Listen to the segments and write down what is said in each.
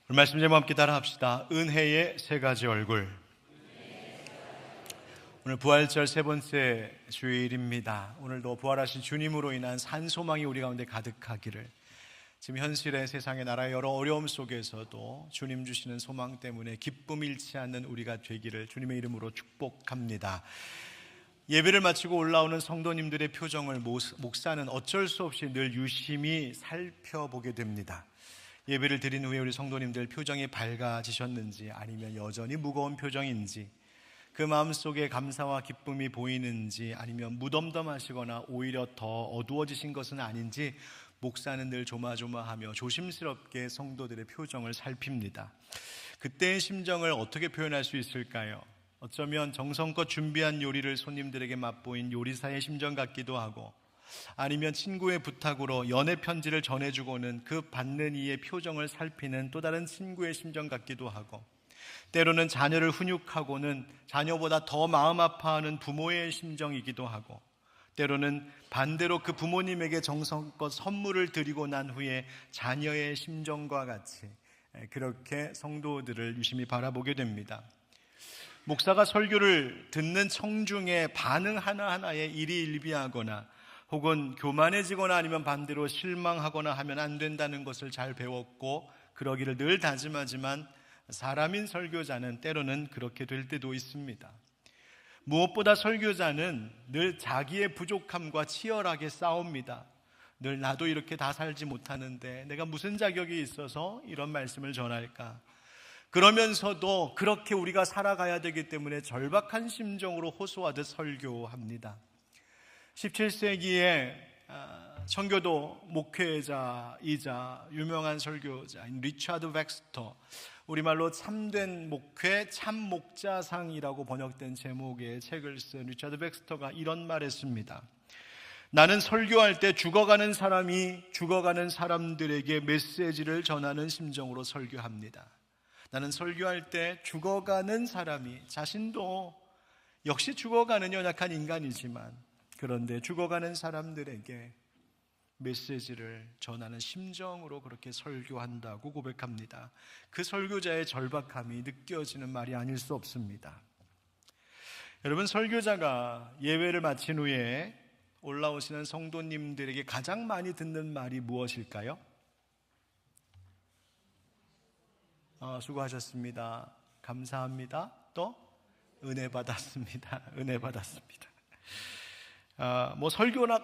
오늘 말씀 제목 함께 따라합시다. 은혜의 세 가지 얼굴. 오늘 부활절 세 번째 주일입니다. 오늘도 부활하신 주님으로 인한 산소망이 우리 가운데 가득하기를, 지금 현실의 세상의 나라의 여러 어려움 속에서도 주님 주시는 소망 때문에 기쁨 잃지 않는 우리가 되기를 주님의 이름으로 축복합니다. 예배를 마치고 올라오는 성도님들의 표정을 목사는 어쩔 수 없이 늘 유심히 살펴보게 됩니다. 예배를 드린 후에 우리 성도님들 표정이 밝아지셨는지, 아니면 여전히 무거운 표정인지, 그 마음속에 감사와 기쁨이 보이는지, 아니면 무덤덤하시거나 오히려 더 어두워지신 것은 아닌지 목사는 늘 조마조마하며 조심스럽게 성도들의 표정을 살핍니다. 그때의 심정을 어떻게 표현할 수 있을까요? 어쩌면 정성껏 준비한 요리를 손님들에게 맛보인 요리사의 심정 같기도 하고, 아니면 친구의 부탁으로 연애 편지를 전해주고는 그 받는 이의 표정을 살피는 또 다른 친구의 심정 같기도 하고, 때로는 자녀를 훈육하고는 자녀보다 더 마음 아파하는 부모의 심정이기도 하고, 때로는 반대로 그 부모님에게 정성껏 선물을 드리고 난 후에 자녀의 심정과 같이 그렇게 성도들을 유심히 바라보게 됩니다. 목사가 설교를 듣는 청중의 반응 하나하나에 일희일비하거나 혹은 교만해지거나 아니면 반대로 실망하거나 하면 안 된다는 것을 잘 배웠고 그러기를 늘 다짐하지만, 사람인 설교자는 때로는 그렇게 될 때도 있습니다. 무엇보다 설교자는 늘 자기의 부족함과 치열하게 싸웁니다. 늘 나도 이렇게 다 살지 못하는데 내가 무슨 자격이 있어서 이런 말씀을 전할까? 그러면서도 그렇게 우리가 살아가야 되기 때문에 절박한 심정으로 호소하듯 설교합니다. 17세기에 청교도 목회자이자 유명한 설교자인 리차드 웩스터, 우리말로 참된 목회, 참목자상이라고 번역된 제목의 책을 쓴 리차드 웩스터가 이런 말 했습니다. 나는 설교할 때 죽어가는 사람이 죽어가는 사람들에게 메시지를 전하는 심정으로 설교합니다. 나는 설교할 때 죽어가는 사람이, 자신도 역시 죽어가는 연약한 인간이지만 그런데 죽어가는 사람들에게 메시지를 전하는 심정으로 그렇게 설교한다고 고백합니다. 그 설교자의 절박함이 느껴지는 말이 아닐 수 없습니다. 여러분, 설교자가 예배를 마친 후에 올라오시는 성도님들에게 가장 많이 듣는 말이 무엇일까요? 수고하셨습니다. 감사합니다. 또 은혜 받았습니다. 은혜 받았습니다.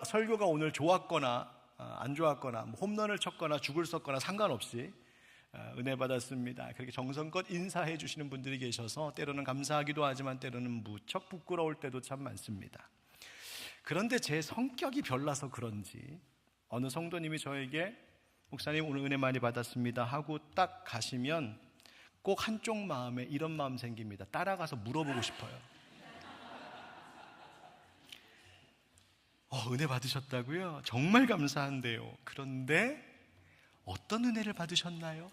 설교가 오늘 좋았거나 안 좋았거나, 홈런을 쳤거나 죽을 썼거나 상관없이 은혜 받았습니다. 그렇게 정성껏 인사해 주시는 분들이 계셔서 때로는 감사하기도 하지만 때로는 무척 부끄러울 때도 참 많습니다. 그런데 제 성격이 별나서 그런지 어느 성도님이 저에게 목사님 오늘 은혜 많이 받았습니다 하고 딱 가시면 꼭 한쪽 마음에 이런 마음 생깁니다. 따라가서 물어보고 싶어요. 은혜 받으셨다고요? 정말 감사한데요. 그런데 어떤 은혜를 받으셨나요?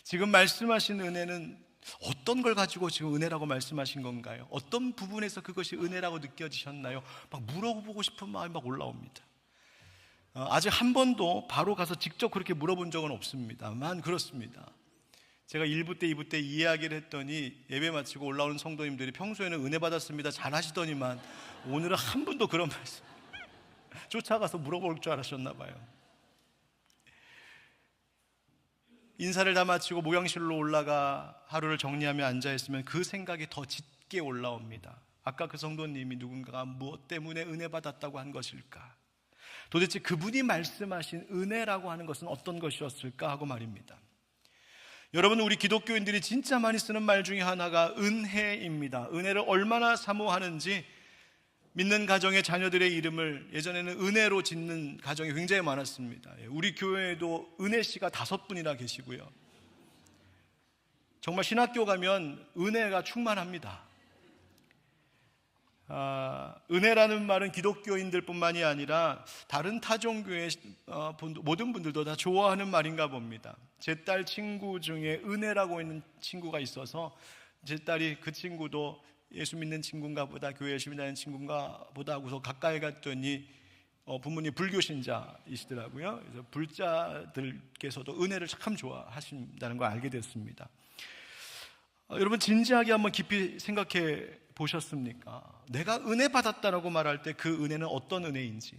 지금 말씀하신 은혜는 어떤 걸 가지고 지금 은혜라고 말씀하신 건가요? 어떤 부분에서 그것이 은혜라고 느껴지셨나요? 막 물어보고 싶은 마음이 막 올라옵니다. 아직 한 번도 바로 가서 직접 그렇게 물어본 적은 없습니다만 그렇습니다. 제가 1부 때 2부 때 이야기를 했더니 예배 마치고 올라오는 성도님들이 평소에는 은혜 받았습니다 잘 하시더니만 오늘은 한 분도 그런 말씀 쫓아가서 물어볼 줄 알았셨나 봐요. 인사를 다 마치고 목양실로 올라가 하루를 정리하며 앉아있으면 그 생각이 더 짙게 올라옵니다. 아까 그 성도님이 누군가가 무엇 때문에 은혜 받았다고 한 것일까? 도대체 그분이 말씀하신 은혜라고 하는 것은 어떤 것이었을까 하고 말입니다. 여러분, 우리 기독교인들이 진짜 많이 쓰는 말 중에 하나가 은혜입니다. 은혜를 얼마나 사모하는지 믿는 가정의 자녀들의 이름을 예전에는 은혜로 짓는 가정이 굉장히 많았습니다. 우리 교회에도 은혜 씨가 5분이나 계시고요. 정말 신학교 가면 은혜가 충만합니다. 은혜라는 말은 기독교인들 뿐만이 아니라 다른 타종교의 모든 분들도 다 좋아하는 말인가 봅니다. 제 딸 친구 중에 은혜라고 있는 친구가 있어서 제 딸이 그 친구도 예수 믿는 친구인가 보다, 교회 열심히 다니는 친구인가 보다 하고서 가까이 갔더니 부모님 불교 신자이시더라고요. 그래서 불자들께서도 은혜를 참 좋아하신다는 걸 알게 됐습니다. 여러분, 진지하게 한번 깊이 생각해 보셨습니까? 내가 은혜 받았다라고 말할 때 그 은혜는 어떤 은혜인지,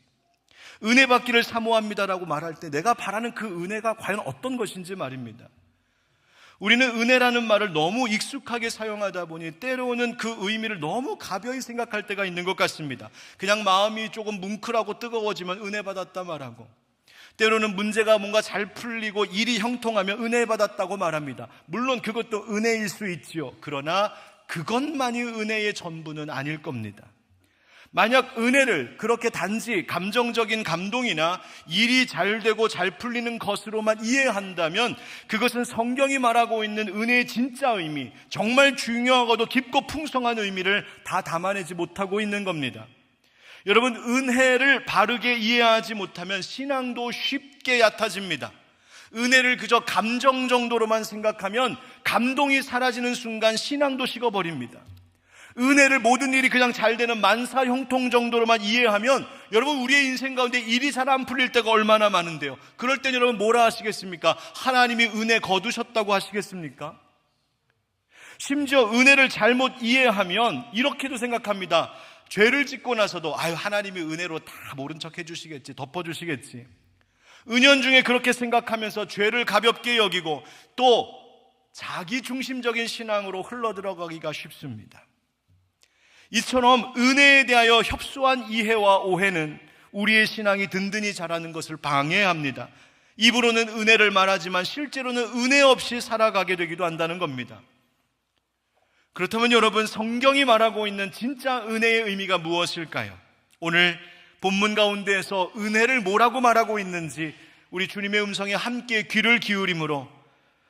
은혜 받기를 사모합니다라고 말할 때 내가 바라는 그 은혜가 과연 어떤 것인지 말입니다. 우리는 은혜라는 말을 너무 익숙하게 사용하다 보니 때로는 그 의미를 너무 가벼이 생각할 때가 있는 것 같습니다. 그냥 마음이 조금 뭉클하고 뜨거워지면 은혜 받았다 말하고, 때로는 문제가 뭔가 잘 풀리고 일이 형통하면 은혜 받았다고 말합니다. 물론 그것도 은혜일 수 있지요. 그러나 그것만이 은혜의 전부는 아닐 겁니다. 만약 은혜를 그렇게 단지 감정적인 감동이나 일이 잘 되고 잘 풀리는 것으로만 이해한다면 그것은 성경이 말하고 있는 은혜의 진짜 의미, 정말 중요하고도 깊고 풍성한 의미를 다 담아내지 못하고 있는 겁니다. 여러분, 은혜를 바르게 이해하지 못하면 신앙도 쉽게 얕아집니다. 은혜를 그저 감정 정도로만 생각하면 감동이 사라지는 순간 신앙도 식어버립니다. 은혜를 모든 일이 그냥 잘 되는 만사 형통 정도로만 이해하면 여러분, 우리의 인생 가운데 일이 잘 안 풀릴 때가 얼마나 많은데요. 그럴 땐 여러분 뭐라 하시겠습니까? 하나님이 은혜 거두셨다고 하시겠습니까? 심지어 은혜를 잘못 이해하면 이렇게도 생각합니다. 죄를 짓고 나서도 하나님이 은혜로 다 모른 척 해주시겠지, 덮어주시겠지. 은연중에 그렇게 생각하면서 죄를 가볍게 여기고 또 자기 중심적인 신앙으로 흘러들어가기가 쉽습니다. 이처럼 은혜에 대하여 협소한 이해와 오해는 우리의 신앙이 든든히 자라는 것을 방해합니다. 입으로는 은혜를 말하지만 실제로는 은혜 없이 살아가게 되기도 한다는 겁니다. 그렇다면 여러분, 성경이 말하고 있는 진짜 은혜의 의미가 무엇일까요? 오늘 본문 가운데에서 은혜를 뭐라고 말하고 있는지 우리 주님의 음성에 함께 귀를 기울임으로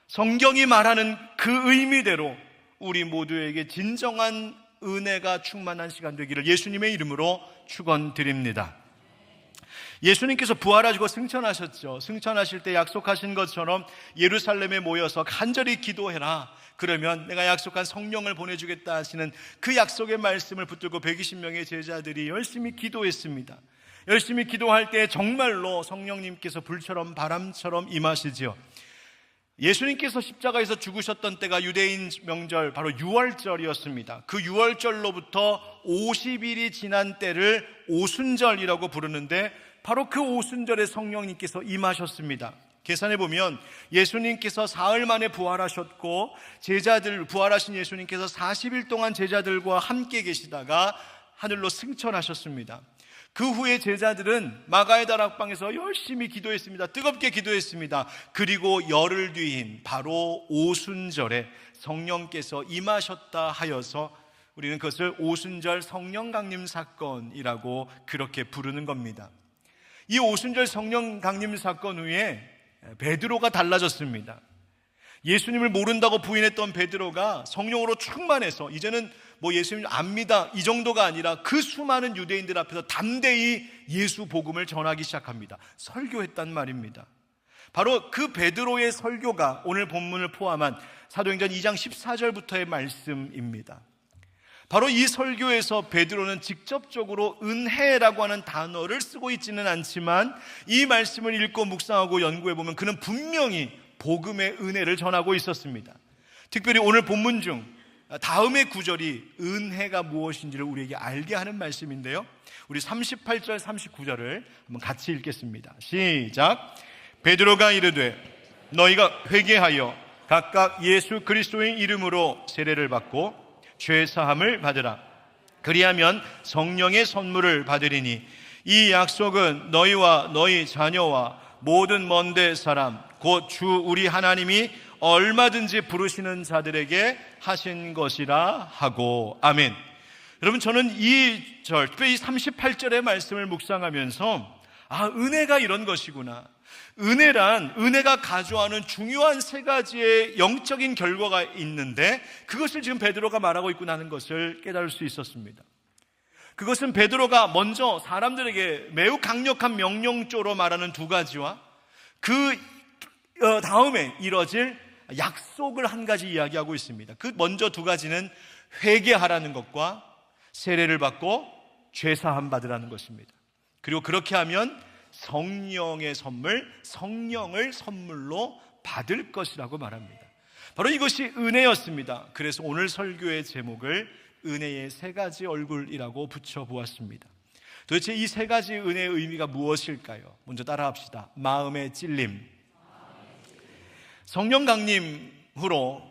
성경이 말하는 그 의미대로 우리 모두에게 진정한 은혜가 충만한 시간 되기를 예수님의 이름으로 축원드립니다. 예수님께서 부활하시고 승천하셨죠. 승천하실 때 약속하신 것처럼 예루살렘에 모여서 간절히 기도해라. 그러면 내가 약속한 성령을 보내주겠다 하시는 그 약속의 말씀을 붙들고 120명의 제자들이 열심히 기도했습니다. 열심히 기도할 때 정말로 성령님께서 불처럼 바람처럼 임하시지요. 예수님께서 십자가에서 죽으셨던 때가 유대인 명절 바로 유월절이었습니다. 그 유월절로부터 50일이 지난 때를 오순절이라고 부르는데 바로 그 오순절에 성령님께서 임하셨습니다. 계산해 보면 예수님께서 사흘 만에 부활하셨고 부활하신 예수님께서 40일 동안 제자들과 함께 계시다가 하늘로 승천하셨습니다. 그 후에 제자들은 마가의 다락방에서 열심히 기도했습니다. 뜨겁게 기도했습니다. 그리고 열흘 뒤인 바로 오순절에 성령께서 임하셨다 하여서 우리는 그것을 오순절 성령 강림 사건이라고 그렇게 부르는 겁니다. 이 오순절 성령 강림 사건 후에 베드로가 달라졌습니다. 예수님을 모른다고 부인했던 베드로가 성령으로 충만해서 이제는 예수님 압니다 이 정도가 아니라 그 수많은 유대인들 앞에서 담대히 예수 복음을 전하기 시작합니다. 설교했단 말입니다. 바로 그 베드로의 설교가 오늘 본문을 포함한 사도행전 2장 14절부터의 말씀입니다. 바로 이 설교에서 베드로는 직접적으로 은혜라고 하는 단어를 쓰고 있지는 않지만 이 말씀을 읽고 묵상하고 연구해보면 그는 분명히 복음의 은혜를 전하고 있었습니다. 특별히 오늘 본문 중 다음의 구절이 은혜가 무엇인지를 우리에게 알게 하는 말씀인데요, 우리 38절 39절을 한번 같이 읽겠습니다. 시작. 베드로가 이르되 너희가 회개하여 각각 예수 그리스도의 이름으로 세례를 받고 죄사함을 받으라. 그리하면 성령의 선물을 받으리니 이 약속은 너희와 너희 자녀와 모든 먼데 사람 곧 주 우리 하나님이 얼마든지 부르시는 자들에게 하신 것이라 하고. 아멘. 여러분, 저는 이 절, 특별히 38절의 말씀을 묵상하면서 은혜가 이런 것이구나. 은혜가 가져와는 중요한 세 가지의 영적인 결과가 있는데 그것을 지금 베드로가 말하고 있구나 하는 것을 깨달을 수 있었습니다. 그것은 베드로가 먼저 사람들에게 매우 강력한 명령조로 말하는 두 가지와 그 다음에 이뤄질 약속을 한 가지 이야기하고 있습니다. 그 먼저 두 가지는 회개하라는 것과 세례를 받고 죄사함 받으라는 것입니다. 그리고 그렇게 하면 성령의 선물, 성령을 선물로 받을 것이라고 말합니다. 바로 이것이 은혜였습니다. 그래서 오늘 설교의 제목을 은혜의 세 가지 얼굴이라고 붙여보았습니다. 도대체 이 세 가지 은혜의 의미가 무엇일까요? 먼저 따라합시다. 마음의 찔림. 성령 강림 후로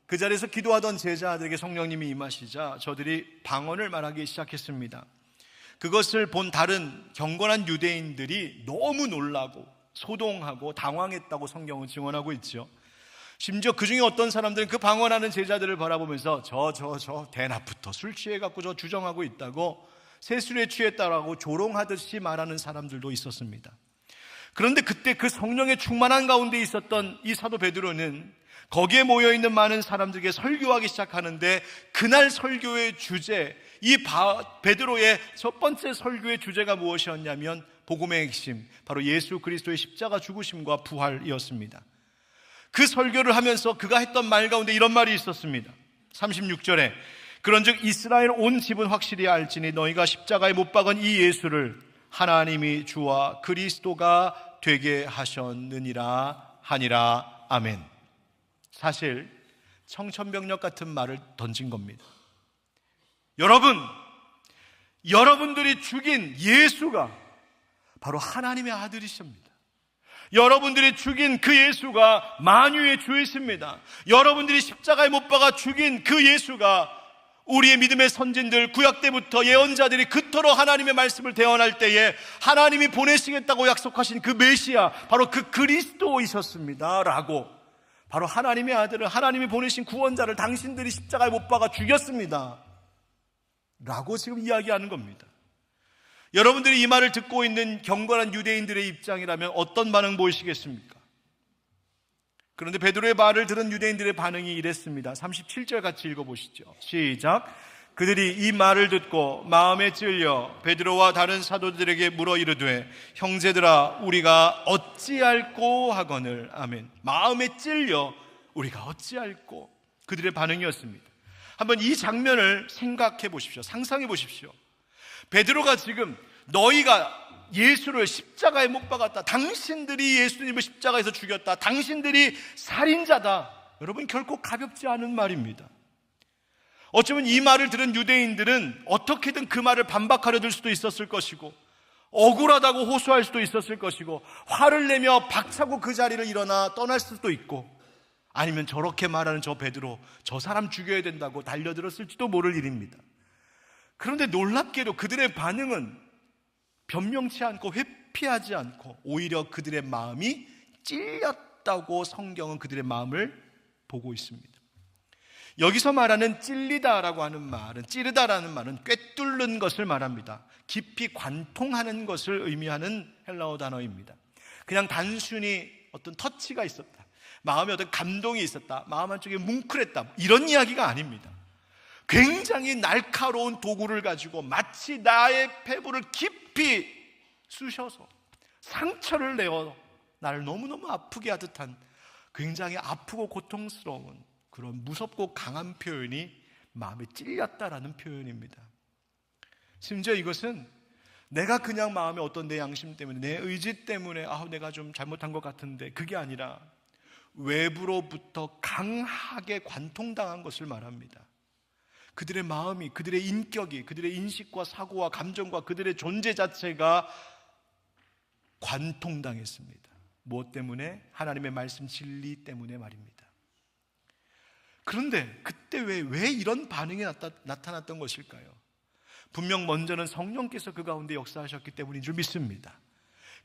그 자리에서 기도하던 제자들에게 성령님이 임하시자 저들이 방언을 말하기 시작했습니다. 그것을 본 다른 경건한 유대인들이 너무 놀라고 소동하고 당황했다고 성경은 증언하고 있죠. 심지어 그 중에 어떤 사람들은 그 방언하는 제자들을 바라보면서 저 대낮부터 술 취해갖고 저 주정하고 있다고, 세술에 취했다라고 조롱하듯이 말하는 사람들도 있었습니다. 그런데 그때 그 성령의 충만한 가운데 있었던 이 사도 베드로는 거기에 모여있는 많은 사람들에게 설교하기 시작하는데, 그날 설교의 주제, 베드로의 첫 번째 설교의 주제가 무엇이었냐면 복음의 핵심, 바로 예수 그리스도의 십자가 죽으심과 부활이었습니다. 그 설교를 하면서 그가 했던 말 가운데 이런 말이 있었습니다. 36절에 그런즉 이스라엘 온 집은 확실히 알지니 너희가 십자가에 못 박은 이 예수를 하나님이 주와 그리스도가 되게 하셨느니라 하니라. 아멘. 사실 청천벽력 같은 말을 던진 겁니다. 여러분들이 죽인 예수가 바로 하나님의 아들이십니다. 여러분들이 죽인 그 예수가 만유의 주이십니다. 여러분들이 십자가에 못 박아 죽인 그 예수가 우리의 믿음의 선진들, 구약 때부터 예언자들이 그토록 하나님의 말씀을 대언할 때에 하나님이 보내시겠다고 약속하신 그 메시아, 바로 그 그리스도이셨습니다 라고, 바로 하나님의 아들을, 하나님이 보내신 구원자를 당신들이 십자가에 못 박아 죽였습니다 라고 지금 이야기하는 겁니다. 여러분들이 이 말을 듣고 있는 경건한 유대인들의 입장이라면 어떤 반응 보이시겠습니까? 그런데 베드로의 말을 들은 유대인들의 반응이 이랬습니다. 37절 같이 읽어보시죠. 시작. 그들이 이 말을 듣고 마음에 찔려 베드로와 다른 사도들에게 물어 이르되 형제들아 우리가 어찌할꼬 하거늘. 아멘. 마음에 찔려 우리가 어찌할꼬. 그들의 반응이었습니다. 한번 이 장면을 생각해 보십시오. 상상해 보십시오. 베드로가 지금 너희가 예수를 십자가에 못 박았다, 당신들이 예수님을 십자가에서 죽였다, 당신들이 살인자다. 여러분, 결코 가볍지 않은 말입니다. 어쩌면 이 말을 들은 유대인들은 어떻게든 그 말을 반박하려 들 수도 있었을 것이고, 억울하다고 호소할 수도 있었을 것이고, 화를 내며 박차고 그 자리를 일어나 떠날 수도 있고, 아니면 저렇게 말하는 저 베드로, 저 사람 죽여야 된다고 달려들었을지도 모를 일입니다. 그런데 놀랍게도 그들의 반응은 변명치 않고 회피하지 않고 오히려 그들의 마음이 찔렸다고 성경은 그들의 마음을 보고 있습니다. 여기서 말하는 찔리다라고 하는 말은, 찌르다라는 말은 꿰뚫는 것을 말합니다. 깊이 관통하는 것을 의미하는 헬라어 단어입니다. 그냥 단순히 어떤 터치가 있었다, 마음에 어떤 감동이 있었다, 마음 한쪽에 뭉클했다, 이런 이야기가 아닙니다. 굉장히 날카로운 도구를 가지고 마치 나의 폐부를 깊이 쑤셔서 상처를 내어 나를 너무너무 아프게 하듯한 굉장히 아프고 고통스러운 그런 무섭고 강한 표현이 마음에 찔렸다라는 표현입니다. 심지어 이것은 내가 그냥 마음에 어떤 내 양심 때문에, 내 의지 때문에 내가 좀 잘못한 것 같은데, 그게 아니라 외부로부터 강하게 관통당한 것을 말합니다. 그들의 마음이, 그들의 인격이, 그들의 인식과 사고와 감정과 그들의 존재 자체가 관통당했습니다. 무엇 때문에? 하나님의 말씀 진리 때문에 말입니다. 그런데 그때 왜 이런 반응이 나타났던 것일까요? 분명 먼저는 성령께서 그 가운데 역사하셨기 때문인 줄 믿습니다.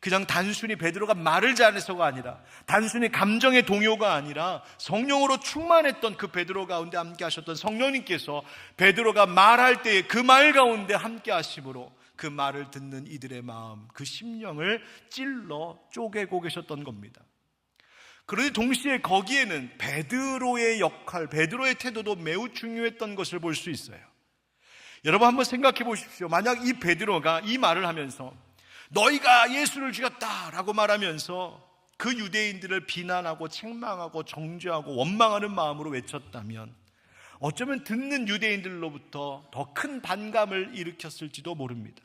그냥 단순히 베드로가 말을 잘해서가 아니라, 단순히 감정의 동요가 아니라 성령으로 충만했던 그 베드로 가운데 함께 하셨던 성령님께서 베드로가 말할 때에 그 말 가운데 함께 하심으로 그 말을 듣는 이들의 마음, 그 심령을 찔러 쪼개고 계셨던 겁니다. 그런데 동시에 거기에는 베드로의 역할, 베드로의 태도도 매우 중요했던 것을 볼 수 있어요. 여러분 한번 생각해 보십시오. 만약 이 베드로가 이 말을 하면서 너희가 예수를 죽였다라고 말하면서 그 유대인들을 비난하고 책망하고 정죄하고 원망하는 마음으로 외쳤다면 어쩌면 듣는 유대인들로부터 더 큰 반감을 일으켰을지도 모릅니다.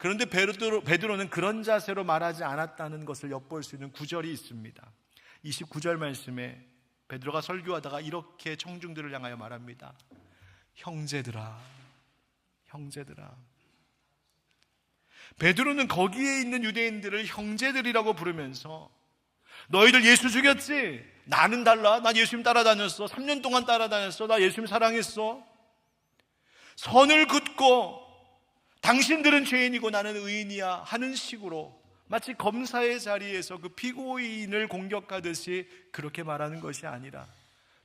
그런데 베드로는 그런 자세로 말하지 않았다는 것을 엿볼 수 있는 구절이 있습니다. 29절 말씀에 베드로가 설교하다가 이렇게 청중들을 향하여 말합니다. 형제들아, 형제들아. 베드로는 거기에 있는 유대인들을 형제들이라고 부르면서 너희들 예수 죽였지? 나는 달라. 난 예수님 따라다녔어. 3년 동안 따라다녔어. 나 예수님 사랑했어. 선을 긋고 당신들은 죄인이고 나는 의인이야 하는 식으로 마치 검사의 자리에서 그 피고인을 공격하듯이 그렇게 말하는 것이 아니라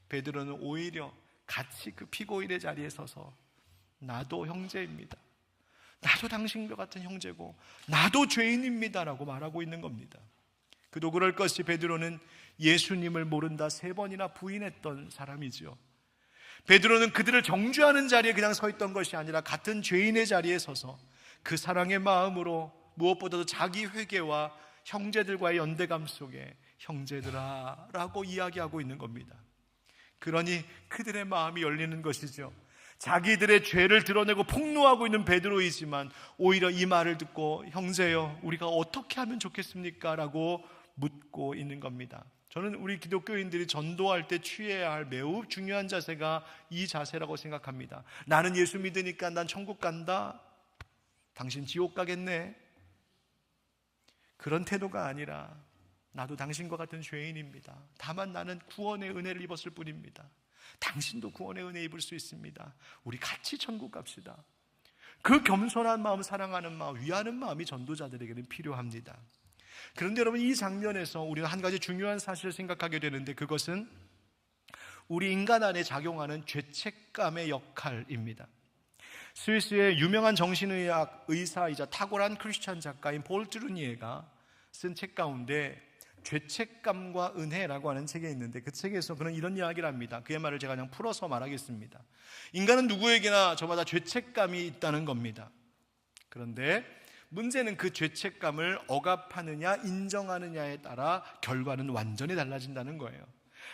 베드로는 오히려 같이 그 피고인의 자리에 서서 나도 형제입니다. 나도 당신과 같은 형제고 나도 죄인입니다라고 말하고 있는 겁니다. 그도 그럴 것이 베드로는 예수님을 모른다 3번이나 부인했던 사람이죠. 베드로는 그들을 정죄하는 자리에 그냥 서 있던 것이 아니라 같은 죄인의 자리에 서서 그 사랑의 마음으로 무엇보다도 자기 회개와 형제들과의 연대감 속에 형제들아 라고 이야기하고 있는 겁니다. 그러니 그들의 마음이 열리는 것이죠. 자기들의 죄를 드러내고 폭로하고 있는 베드로이지만 오히려 이 말을 듣고 형제여 우리가 어떻게 하면 좋겠습니까? 라고 묻고 있는 겁니다. 저는 우리 기독교인들이 전도할 때 취해야 할 매우 중요한 자세가 이 자세라고 생각합니다. 나는 예수 믿으니까 난 천국 간다. 당신 지옥 가겠네. 그런 태도가 아니라 나도 당신과 같은 죄인입니다. 다만 나는 구원의 은혜를 입었을 뿐입니다. 당신도 구원의 은혜 입을 수 있습니다. 우리 같이 천국 갑시다. 그 겸손한 마음, 사랑하는 마음, 위하는 마음이 전도자들에게는 필요합니다. 그런데 여러분 이 장면에서 우리는 한 가지 중요한 사실을 생각하게 되는데 그것은 우리 인간 안에 작용하는 죄책감의 역할입니다. 스위스의 유명한 정신의학 의사이자 탁월한 크리스찬 작가인 폴 트루니에가 쓴 책 가운데 죄책감과 은혜라고 하는 책이 있는데 그 책에서 그는 이런 이야기를 합니다. 그의 말을 제가 그냥 풀어서 말하겠습니다. 인간은 누구에게나 저마다 죄책감이 있다는 겁니다. 그런데 문제는 그 죄책감을 억압하느냐 인정하느냐에 따라 결과는 완전히 달라진다는 거예요.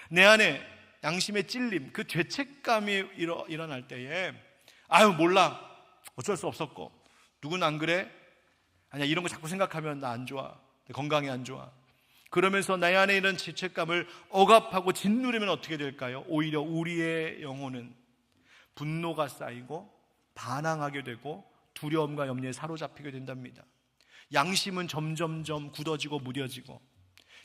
내 안에 양심의 찔림, 그 죄책감이 일어날 때에 아유 몰라, 어쩔 수 없었고 누군 안 그래? 아니야 이런 거 자꾸 생각하면 나 안 좋아, 내 건강이 안 좋아. 그러면서 내 안에 있는 죄책감을 억압하고 짓누르면 어떻게 될까요? 오히려 우리의 영혼은 분노가 쌓이고 반항하게 되고 두려움과 염려에 사로잡히게 된답니다. 양심은 점점점 굳어지고 무뎌지고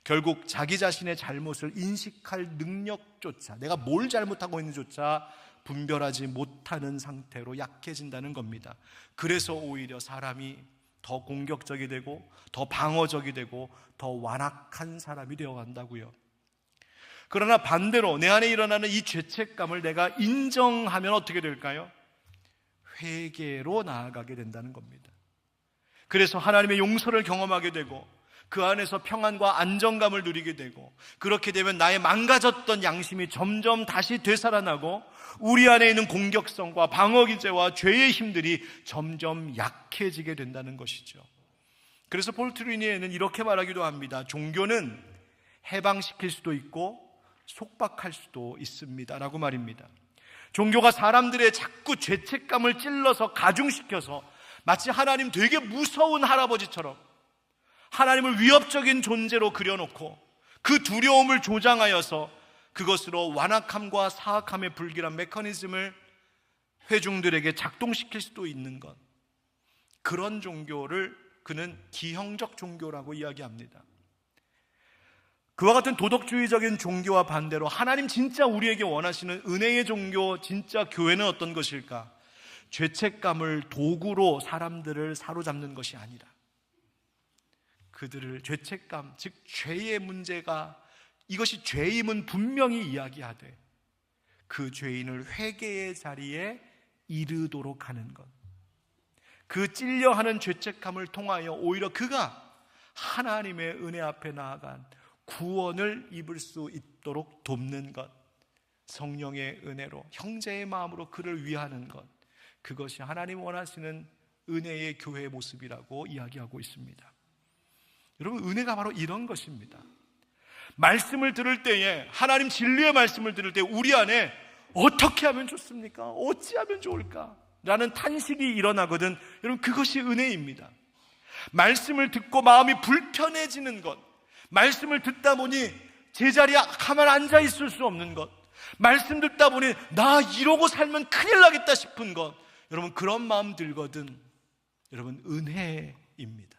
결국 자기 자신의 잘못을 인식할 능력조차, 내가 뭘 잘못하고 있는지조차 분별하지 못하는 상태로 약해진다는 겁니다. 그래서 오히려 사람이 더 공격적이 되고 더 방어적이 되고 더 완악한 사람이 되어간다고요. 그러나 반대로 내 안에 일어나는 이 죄책감을 내가 인정하면 어떻게 될까요? 회개로 나아가게 된다는 겁니다. 그래서 하나님의 용서를 경험하게 되고 그 안에서 평안과 안정감을 누리게 되고 그렇게 되면 나의 망가졌던 양심이 점점 다시 되살아나고 우리 안에 있는 공격성과 방어기제와 죄의 힘들이 점점 약해지게 된다는 것이죠. 그래서 폴 트루니에는 이렇게 말하기도 합니다. 종교는 해방시킬 수도 있고 속박할 수도 있습니다 라고 말입니다. 종교가 사람들의 자꾸 죄책감을 찔러서 가중시켜서 마치 하나님 되게 무서운 할아버지처럼 하나님을 위협적인 존재로 그려놓고 그 두려움을 조장하여서 그것으로 완악함과 사악함의 불길한 메커니즘을 회중들에게 작동시킬 수도 있는 것, 그런 종교를 그는 기형적 종교라고 이야기합니다. 그와 같은 도덕주의적인 종교와 반대로 하나님 진짜 우리에게 원하시는 은혜의 종교, 진짜 교회는 어떤 것일까? 죄책감을 도구로 사람들을 사로잡는 것이 아니라 그들을 죄책감, 즉 죄의 문제가 이것이 죄임은 분명히 이야기하되 그 죄인을 회개의 자리에 이르도록 하는 것, 그 찔려하는 죄책감을 통하여 오히려 그가 하나님의 은혜 앞에 나아간 구원을 입을 수 있도록 돕는 것, 성령의 은혜로 형제의 마음으로 그를 위하는 것, 그것이 하나님 원하시는 은혜의 교회의 모습이라고 이야기하고 있습니다. 여러분, 은혜가 바로 이런 것입니다. 말씀을 들을 때에, 하나님 진리의 말씀을 들을 때 우리 안에 어떻게 하면 좋습니까? 어찌하면 좋을까? 라는 탄식이 일어나거든. 여러분, 그것이 은혜입니다. 말씀을 듣고 마음이 불편해지는 것, 말씀을 듣다 보니 제자리에 가만 앉아 있을 수 없는 것, 말씀 듣다 보니 나 이러고 살면 큰일 나겠다 싶은 것, 여러분 그런 마음 들거든 여러분 은혜입니다.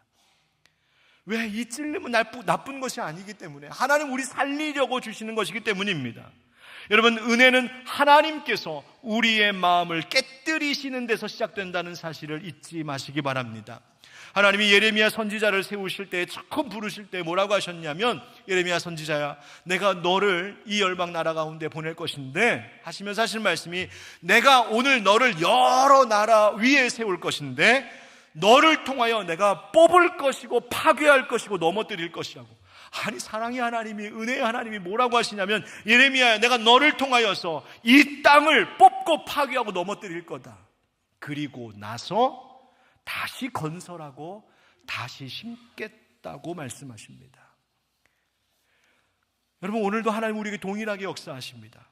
왜? 이 찔림은 나쁜 것이 아니기 때문에, 하나님 우리 살리려고 주시는 것이기 때문입니다. 여러분 은혜는 하나님께서 우리의 마음을 깨뜨리시는 데서 시작된다는 사실을 잊지 마시기 바랍니다. 하나님이 예레미야 선지자를 세우실 때, 처음 부르실 때 뭐라고 하셨냐면, 예레미야 선지자야, 내가 너를 이 열방 나라 가운데 보낼 것인데 하시면서 하신 말씀이, 내가 오늘 너를 여러 나라 위에 세울 것인데 너를 통하여 내가 뽑을 것이고 파괴할 것이고 넘어뜨릴 것이라고. 아니, 사랑의 하나님이, 은혜의 하나님이 뭐라고 하시냐면, 예레미야야, 내가 너를 통하여서 이 땅을 뽑고 파괴하고 넘어뜨릴 거다. 그리고 나서 다시 건설하고 다시 심겠다고 말씀하십니다. 여러분, 오늘도 하나님 우리에게 동일하게 역사하십니다.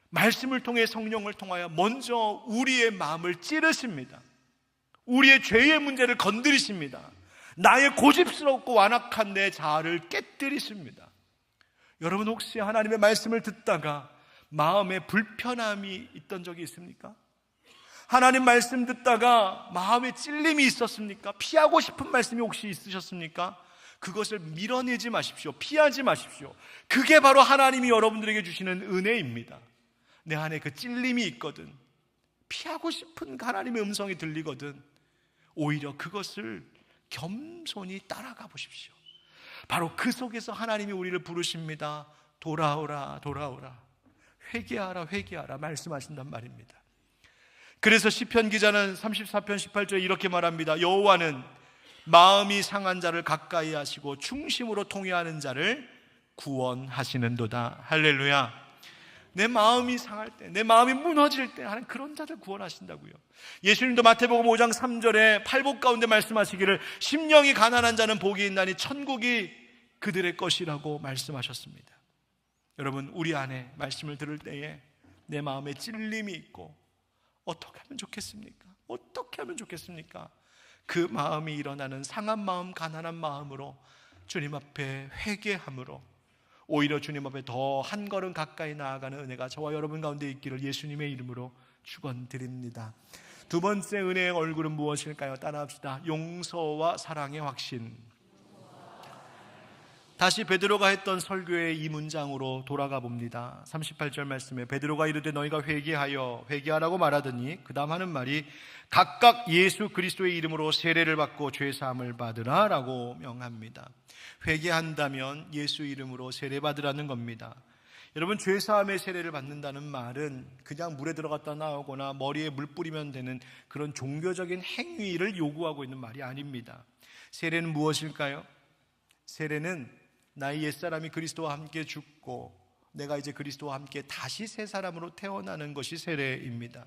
말씀을 통해, 성령을 통하여 먼저 우리의 마음을 찌르십니다. 우리의 죄의 문제를 건드리십니다. 나의 고집스럽고 완악한 내 자아를 깨뜨리십니다. 여러분 혹시 하나님의 말씀을 듣다가 마음에 불편함이 있던 적이 있습니까? 하나님 말씀 듣다가 마음에 찔림이 있었습니까? 피하고 싶은 말씀이 혹시 있으셨습니까? 그것을 밀어내지 마십시오. 피하지 마십시오. 그게 바로 하나님이 여러분들에게 주시는 은혜입니다. 내 안에 그 찔림이 있거든, 피하고 싶은 하나님의 음성이 들리거든, 오히려 그것을 겸손히 따라가 보십시오. 바로 그 속에서 하나님이 우리를 부르십니다. 돌아오라, 돌아오라, 회개하라, 회개하라 말씀하신단 말입니다. 그래서 시편 기자는 34편 18절에 이렇게 말합니다. 여호와는 마음이 상한 자를 가까이 하시고 중심으로 통회하는 자를 구원하시는도다. 할렐루야. 내 마음이 상할 때, 내 마음이 무너질 때 하는 그런 자들 구원하신다고요. 예수님도 마태복음 5장 3절에 팔복 가운데 말씀하시기를, 심령이 가난한 자는 복이 있나니 천국이 그들의 것이라고 말씀하셨습니다. 여러분, 우리 안에 말씀을 들을 때에 내 마음에 찔림이 있고, 어떻게 하면 좋겠습니까? 어떻게 하면 좋겠습니까? 그 마음이 일어나는 상한 마음, 가난한 마음으로 주님 앞에 회개함으로 오히려 주님 앞에 더 한 걸음 가까이 나아가는 은혜가 저와 여러분 가운데 있기를 예수님의 이름으로 축원드립니다. 두 번째 은혜의 얼굴은 무엇일까요? 따라합시다. 용서와 사랑의 확신. 다시 베드로가 했던 설교의 이 문장으로 돌아가 봅니다. 38절 말씀에 베드로가 이르되 너희가 회개하라고 말하더니 그 다음 하는 말이 각각 예수 그리스도의 이름으로 세례를 받고 죄사함을 받으라 라고 명합니다. 회개한다면 예수 이름으로 세례 받으라는 겁니다. 여러분, 죄사함의 세례를 받는다는 말은 그냥 물에 들어갔다 나오거나 머리에 물 뿌리면 되는 그런 종교적인 행위를 요구하고 있는 말이 아닙니다. 세례는 무엇일까요? 세례는 나의 옛사람이 그리스도와 함께 죽고 내가 이제 그리스도와 함께 다시 새 사람으로 태어나는 것이 세례입니다.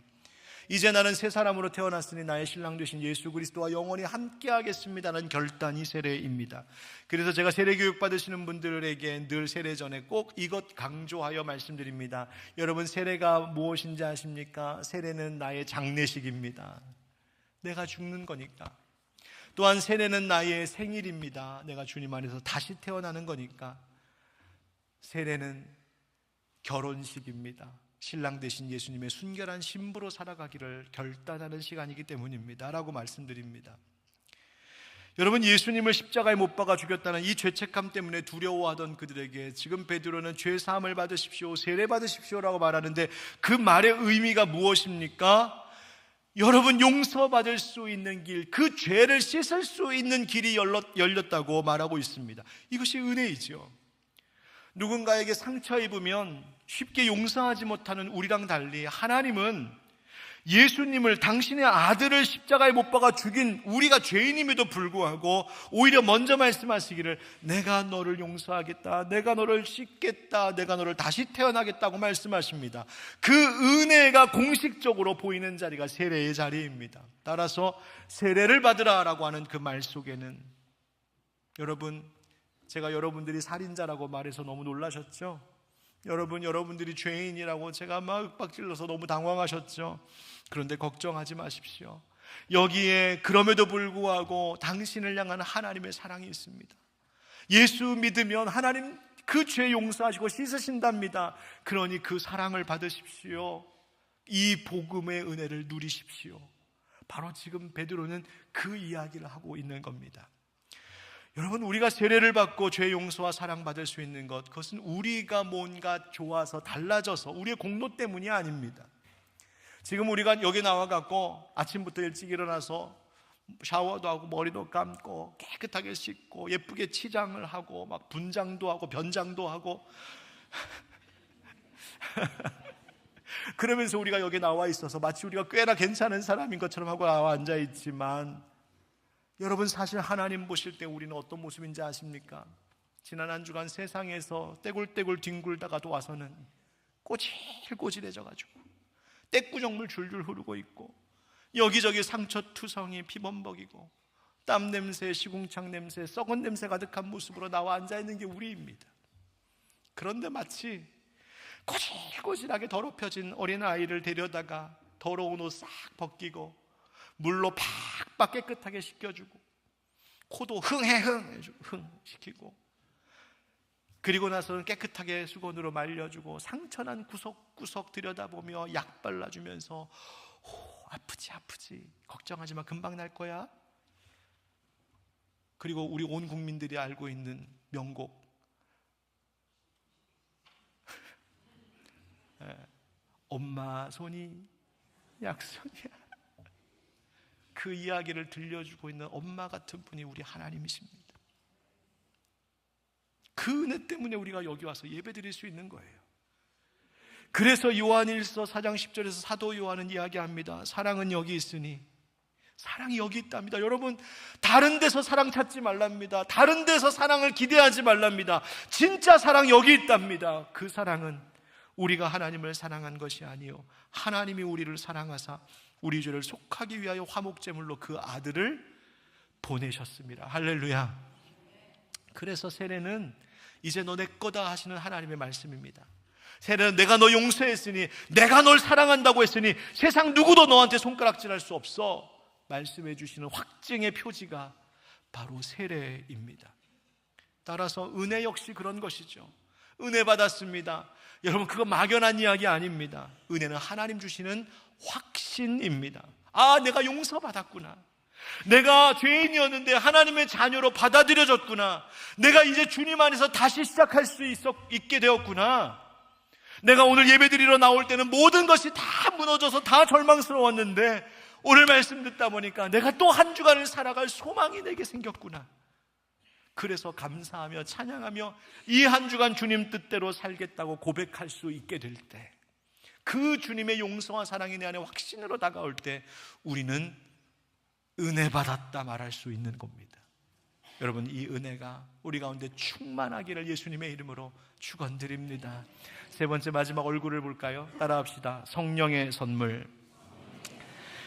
이제 나는 새 사람으로 태어났으니 나의 신랑 되신 예수 그리스도와 영원히 함께 하겠습니다라는 결단이 세례입니다. 그래서 제가 세례 교육 받으시는 분들에게 늘 세례 전에 꼭 이것 강조하여 말씀드립니다. 여러분, 세례가 무엇인지 아십니까? 세례는 나의 장례식입니다. 내가 죽는 거니까. 또한 세례는 나의 생일입니다. 내가 주님 안에서 다시 태어나는 거니까. 세례는 결혼식입니다. 신랑 되신 예수님의 순결한 신부로 살아가기를 결단하는 시간이기 때문입니다 라고 말씀드립니다. 여러분, 예수님을 십자가에 못 박아 죽였다는 이 죄책감 때문에 두려워하던 그들에게 지금 베드로는 죄사함을 받으십시오, 세례 받으십시오라고 말하는데 그 말의 의미가 무엇입니까? 여러분, 용서받을 수 있는 길, 그 죄를 씻을 수 있는 길이 열렸다고 말하고 있습니다. 이것이 은혜이죠. 누군가에게 상처 입으면 쉽게 용서하지 못하는 우리랑 달리 하나님은 예수님을, 당신의 아들을 십자가에 못 박아 죽인 우리가 죄인임에도 불구하고 오히려 먼저 말씀하시기를 내가 너를 용서하겠다, 내가 너를 씻겠다, 내가 너를 다시 태어나겠다고 말씀하십니다. 그 은혜가 공식적으로 보이는 자리가 세례의 자리입니다. 따라서 세례를 받으라라고 하는 그 말 속에는, 여러분, 제가 여러분들이 살인자라고 말해서 너무 놀라셨죠? 여러분들이 죄인이라고 제가 막 윽박질러서 너무 당황하셨죠? 그런데 걱정하지 마십시오. 여기에 그럼에도 불구하고 당신을 향한 하나님의 사랑이 있습니다. 예수 믿으면 하나님 그 죄 용서하시고 씻으신답니다. 그러니 그 사랑을 받으십시오. 이 복음의 은혜를 누리십시오. 바로 지금 베드로는 그 이야기를 하고 있는 겁니다. 여러분, 우리가 세례를 받고 죄 용서와 사랑받을 수 있는 것, 그것은 우리가 뭔가 좋아서 달라져서 우리의 공로 때문이 아닙니다. 지금 우리가 여기 나와갖고 아침부터 일찍 일어나서 샤워도 하고 머리도 감고 깨끗하게 씻고 예쁘게 치장을 하고 막 분장도 하고 변장도 하고 그러면서 우리가 여기 나와 있어서 마치 우리가 꽤나 괜찮은 사람인 것처럼 하고 나와 앉아 있지만, 여러분, 사실 하나님 보실 때 우리는 어떤 모습인지 아십니까? 지난 한 주간 세상에서 떼굴떼굴 뒹굴다가도 와서는 꼬질꼬질해져가지고 떼꾸정물 줄줄 흐르고 있고 여기저기 상처투성이 피범벅이고 땀 냄새, 시궁창 냄새, 썩은 냄새 가득한 모습으로 나와 앉아있는 게 우리입니다. 그런데 마치 꼬질꼬질하게 더럽혀진 어린아이를 데려다가 더러운 옷 싹 벗기고 물로 팍팍 깨끗하게 씻겨주고 코도 흥 시키고 그리고 나서는 깨끗하게 수건으로 말려주고 상처난 구석구석 들여다보며 약 발라주면서 아프지 걱정하지 마, 금방 날 거야. 그리고 우리 온 국민들이 알고 있는 명곡 엄마 손이 약손이야, 그 이야기를 들려주고 있는 엄마 같은 분이 우리 하나님이십니다. 그 은혜 때문에 우리가 여기 와서 예배드릴 수 있는 거예요. 그래서 요한일서 4장 10절에서 사도 요한은 이야기합니다. 사랑은 여기 있으니, 사랑이 여기 있답니다. 여러분, 다른 데서 사랑 찾지 말랍니다. 다른 데서 사랑을 기대하지 말랍니다. 진짜 사랑 여기 있답니다. 그 사랑은 우리가 하나님을 사랑한 것이 아니요, 하나님이 우리를 사랑하사 우리 죄를 속하기 위하여 화목제물로 그 아들을 보내셨습니다. 할렐루야. 그래서 세례는 이제 너 내 거다 하시는 하나님의 말씀입니다. 세례는 내가 너 용서했으니, 내가 널 사랑한다고 했으니 세상 누구도 너한테 손가락질할 수 없어 말씀해 주시는 확증의 표지가 바로 세례입니다. 따라서 은혜 역시 그런 것이죠. 은혜 받았습니다. 여러분, 그거 막연한 이야기 아닙니다. 은혜는 하나님 주시는 확신입니다. 아, 내가 용서받았구나. 내가 죄인이었는데 하나님의 자녀로 받아들여졌구나. 내가 이제 주님 안에서 다시 시작할 수 있게 되었구나. 내가 오늘 예배드리러 나올 때는 모든 것이 다 무너져서 다 절망스러웠는데 오늘 말씀 듣다 보니까 내가 또 한 주간을 살아갈 소망이 내게 생겼구나. 그래서 감사하며 찬양하며 이 한 주간 주님 뜻대로 살겠다고 고백할 수 있게 될 때, 그 주님의 용서와 사랑이 내 안에 확신으로 다가올 때 우리는 은혜 받았다 말할 수 있는 겁니다. 여러분, 이 은혜가 우리 가운데 충만하기를 예수님의 이름으로 축원드립니다. 세 번째, 마지막 얼굴을 볼까요? 따라합시다. 성령의 선물.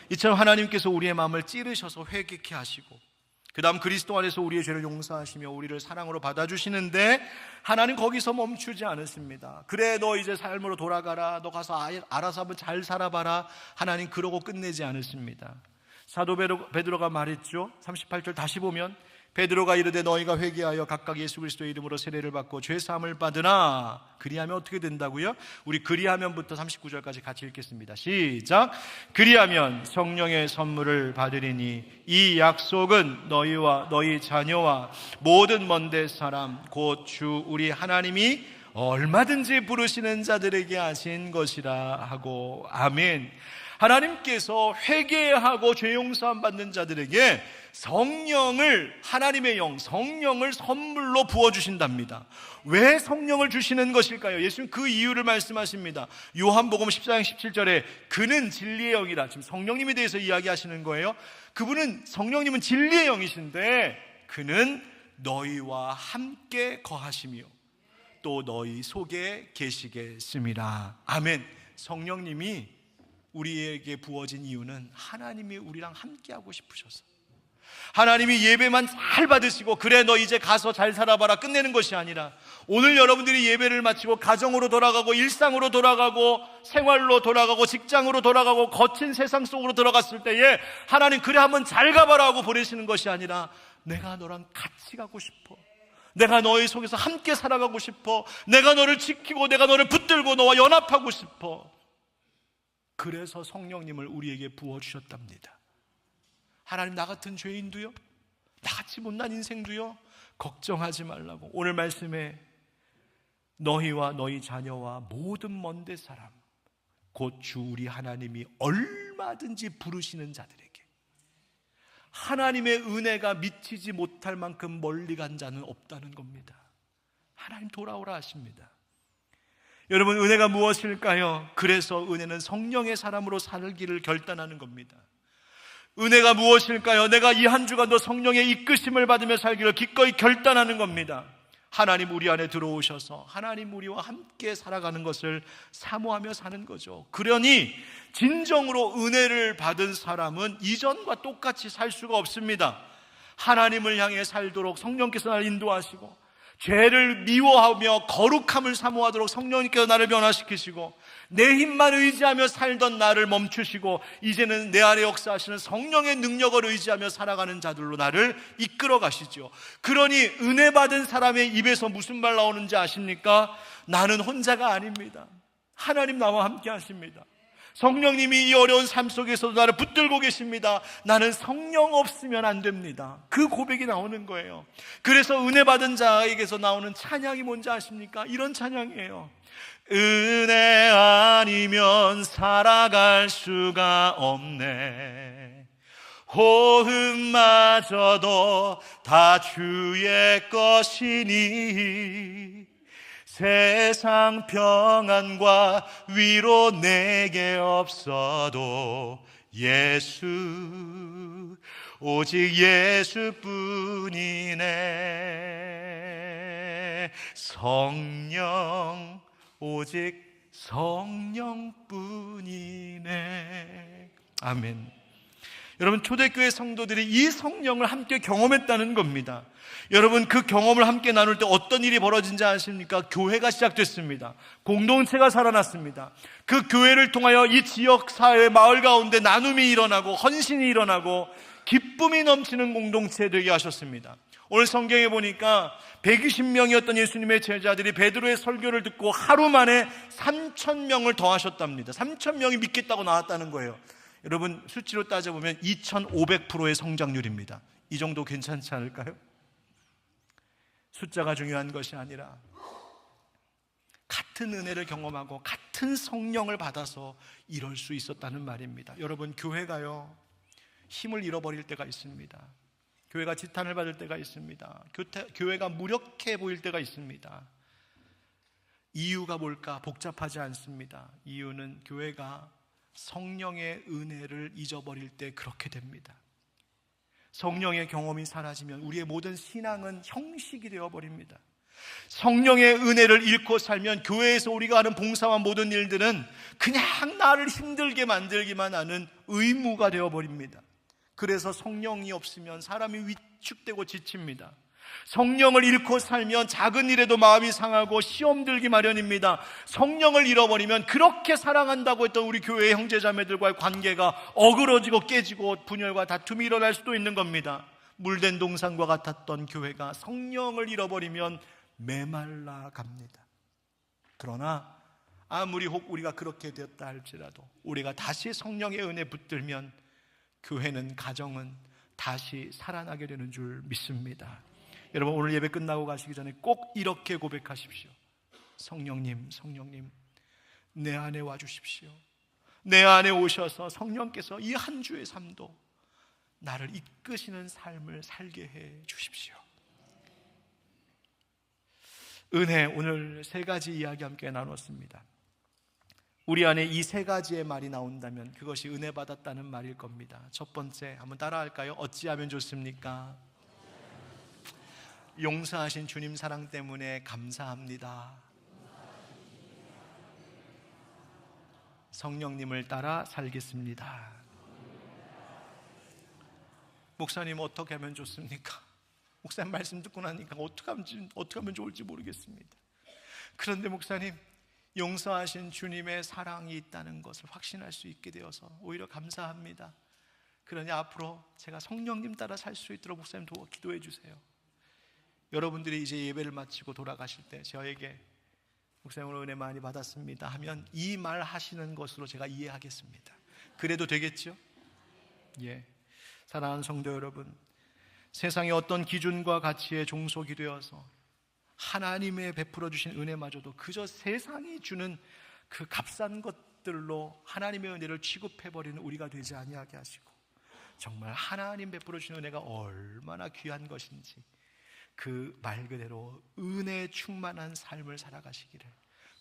이처럼 하나님께서 우리의 마음을 찌르셔서 회개케 하시고 그 다음 그리스도 안에서 우리의 죄를 용서하시며 우리를 사랑으로 받아주시는데, 하나님 거기서 멈추지 않으십니다. 그래, 너 이제 삶으로 돌아가라, 너 가서 알아서 한번 잘 살아봐라, 하나님 그러고 끝내지 않으십니다. 사도 베드로가 말했죠. 38절 다시 보면, 베드로가 이르되 너희가 회개하여 각각 예수 그리스도의 이름으로 세례를 받고 죄사함을 받으나, 그리하면 어떻게 된다고요? 우리 그리하면부터 39절까지 같이 읽겠습니다. 시작. 그리하면 성령의 선물을 받으리니 이 약속은 너희와 너희 자녀와 모든 먼데 사람 곧 주 우리 하나님이 얼마든지 부르시는 자들에게 하신 것이라 하고. 아멘. 하나님께서 회개하고 죄 용서함 받는 자들에게 성령을, 하나님의 영, 성령을 선물로 부어주신답니다. 왜 성령을 주시는 것일까요? 예수님 그 이유를 말씀하십니다. 요한복음 14장 17절에 그는 진리의 영이라, 지금 성령님에 대해서 이야기하시는 거예요. 그분은, 성령님은 진리의 영이신데 그는 너희와 함께 거하시며 또 너희 속에 계시겠습니다. 아멘. 성령님이 우리에게 부어진 이유는 하나님이 우리랑 함께하고 싶으셔서, 하나님이 예배만 잘 받으시고 그래 너 이제 가서 잘 살아봐라 끝내는 것이 아니라, 오늘 여러분들이 예배를 마치고 가정으로 돌아가고 일상으로 돌아가고 생활로 돌아가고 직장으로 돌아가고 거친 세상 속으로 들어갔을 때에 하나님 그래 한번 잘 가봐라 하고 보내시는 것이 아니라, 내가 너랑 같이 가고 싶어, 내가 너희 속에서 함께 살아가고 싶어, 내가 너를 지키고 내가 너를 붙들고 너와 연합하고 싶어. 그래서 성령님을 우리에게 부어주셨답니다. 하나님, 나 같은 죄인도요, 나같이 못난 인생도요, 걱정하지 말라고 오늘 말씀에 너희와 너희 자녀와 모든 먼데 사람 곧 주 우리 하나님이 얼마든지 부르시는 자들에게 하나님의 은혜가 미치지 못할 만큼 멀리 간 자는 없다는 겁니다. 하나님 돌아오라 하십니다. 여러분, 은혜가 무엇일까요? 그래서 은혜는 성령의 사람으로 살기를 결단하는 겁니다. 은혜가 무엇일까요? 내가 이 한 주간 더 성령의 이끄심을 받으며 살기를 기꺼이 결단하는 겁니다. 하나님 우리 안에 들어오셔서 하나님 우리와 함께 살아가는 것을 사모하며 사는 거죠. 그러니 진정으로 은혜를 받은 사람은 이전과 똑같이 살 수가 없습니다. 하나님을 향해 살도록 성령께서 나를 인도하시고, 죄를 미워하며 거룩함을 사모하도록 성령님께서 나를 변화시키시고, 내 힘만 의지하며 살던 나를 멈추시고 이제는 내 안에 역사하시는 성령의 능력을 의지하며 살아가는 자들로 나를 이끌어 가시죠. 그러니 은혜 받은 사람의 입에서 무슨 말 나오는지 아십니까? 나는 혼자가 아닙니다. 하나님 나와 함께 하십니다. 성령님이 이 어려운 삶 속에서도 나를 붙들고 계십니다. 나는 성령 없으면 안 됩니다. 그 고백이 나오는 거예요. 그래서 은혜 받은 자에게서 나오는 찬양이 뭔지 아십니까? 이런 찬양이에요. 은혜 아니면 살아갈 수가 없네. 호흡마저도 다 주의 것이니 세상 평안과 위로 내게 없어도 예수, 오직 예수뿐이네. 성령, 오직 성령뿐이네. 아멘. 여러분, 초대교회 성도들이 이 성령을 함께 경험했다는 겁니다. 여러분, 그 경험을 함께 나눌 때 어떤 일이 벌어진지 아십니까? 교회가 시작됐습니다. 공동체가 살아났습니다. 그 교회를 통하여 이 지역, 사회, 마을 가운데 나눔이 일어나고 헌신이 일어나고 기쁨이 넘치는 공동체 되게 하셨습니다. 오늘 성경에 보니까 120명이었던 예수님의 제자들이 베드로의 설교를 듣고 하루 만에 3,000명을 더하셨답니다. 3,000명이 믿겠다고 나왔다는 거예요. 여러분, 수치로 따져보면 2,500%의 성장률입니다. 이 정도 괜찮지 않을까요? 숫자가 중요한 것이 아니라 같은 은혜를 경험하고 같은 성령을 받아서 이럴 수 있었다는 말입니다. 여러분, 교회가요, 힘을 잃어버릴 때가 있습니다. 교회가 지탄을 받을 때가 있습니다. 교회가 무력해 보일 때가 있습니다. 이유가 뭘까? 복잡하지 않습니다. 이유는 교회가 성령의 은혜를 잊어버릴 때 그렇게 됩니다. 성령의 경험이 사라지면 우리의 모든 신앙은 형식이 되어버립니다. 성령의 은혜를 잃고 살면 교회에서 우리가 하는 봉사와 모든 일들은 그냥 나를 힘들게 만들기만 하는 의무가 되어버립니다. 그래서 성령이 없으면 사람이 위축되고 지칩니다. 성령을 잃고 살면 작은 일에도 마음이 상하고 시험 들기 마련입니다. 성령을 잃어버리면 그렇게 사랑한다고 했던 우리 교회의 형제자매들과의 관계가 어그러지고 깨지고 분열과 다툼이 일어날 수도 있는 겁니다. 물된 동산과 같았던 교회가 성령을 잃어버리면 메말라 갑니다. 그러나 아무리 혹 우리가 그렇게 되었다 할지라도 우리가 다시 성령의 은혜 붙들면 교회는, 가정은 다시 살아나게 되는 줄 믿습니다. 여러분, 오늘 예배 끝나고 가시기 전에 꼭 이렇게 고백하십시오. 성령님, 성령님, 내 안에 와주십시오. 내 안에 오셔서 성령께서 이 한 주의 삶도 나를 이끄시는 삶을 살게 해 주십시오. 은혜, 오늘 세 가지 이야기 함께 나눴습니다. 우리 안에 이 세 가지의 말이 나온다면 그것이 은혜 받았다는 말일 겁니다. 첫 번째, 한번 따라할까요? 어찌하면 좋습니까? 용서하신 주님 사랑 때문에 감사합니다. 성령님을 따라 살겠습니다. 목사님 어떻게 하면 좋습니까? 목사님 말씀 듣고 나니까 어떻게 하면 좋을지 모르겠습니다. 그런데 목사님, 용서하신 주님의 사랑이 있다는 것을 확신할 수 있게 되어서 오히려 감사합니다. 그러니 앞으로 제가 성령님 따라 살 수 있도록 목사님 기도해 주세요. 여러분들이 이제 예배를 마치고 돌아가실 때 저에게 목사님 오늘 은혜 많이 받았습니다 하면 이 말 하시는 것으로 제가 이해하겠습니다. 그래도 되겠죠? 예. 사랑하는 성도 여러분, 세상의 어떤 기준과 가치에 종속이 되어서 하나님의 베풀어 주신 은혜마저도 그저 세상이 주는 그 값싼 것들로 하나님의 은혜를 취급해버리는 우리가 되지 아니하게 하시고, 정말 하나님 베풀어 주신 은혜가 얼마나 귀한 것인지 그 말 그대로 은혜에 충만한 삶을 살아가시기를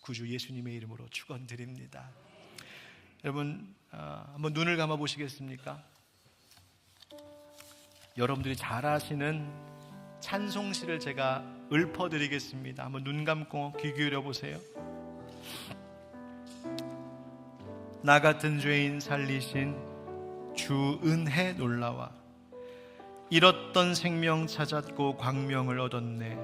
구주 예수님의 이름으로 축원드립니다. 여러분, 한번 눈을 감아 보시겠습니까? 여러분들이 잘 아시는 찬송시를 제가 읊어드리겠습니다. 한번 눈 감고 귀 기울여 보세요. 나 같은 죄인 살리신 주 은혜 놀라와, 잃었던 생명 찾았고 광명을 얻었네.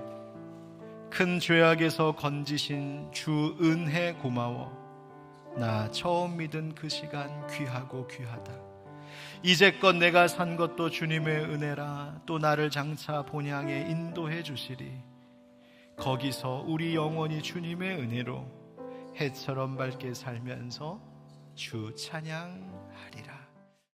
큰 죄악에서 건지신 주 은혜 고마워. 나 처음 믿은 그 시간 귀하고 귀하다. 이제껏 내가 산 것도 주님의 은혜라. 또 나를 장차 본향에 인도해 주시리. 거기서 우리 영원히 주님의 은혜로 해처럼 밝게 살면서 주 찬양하리라.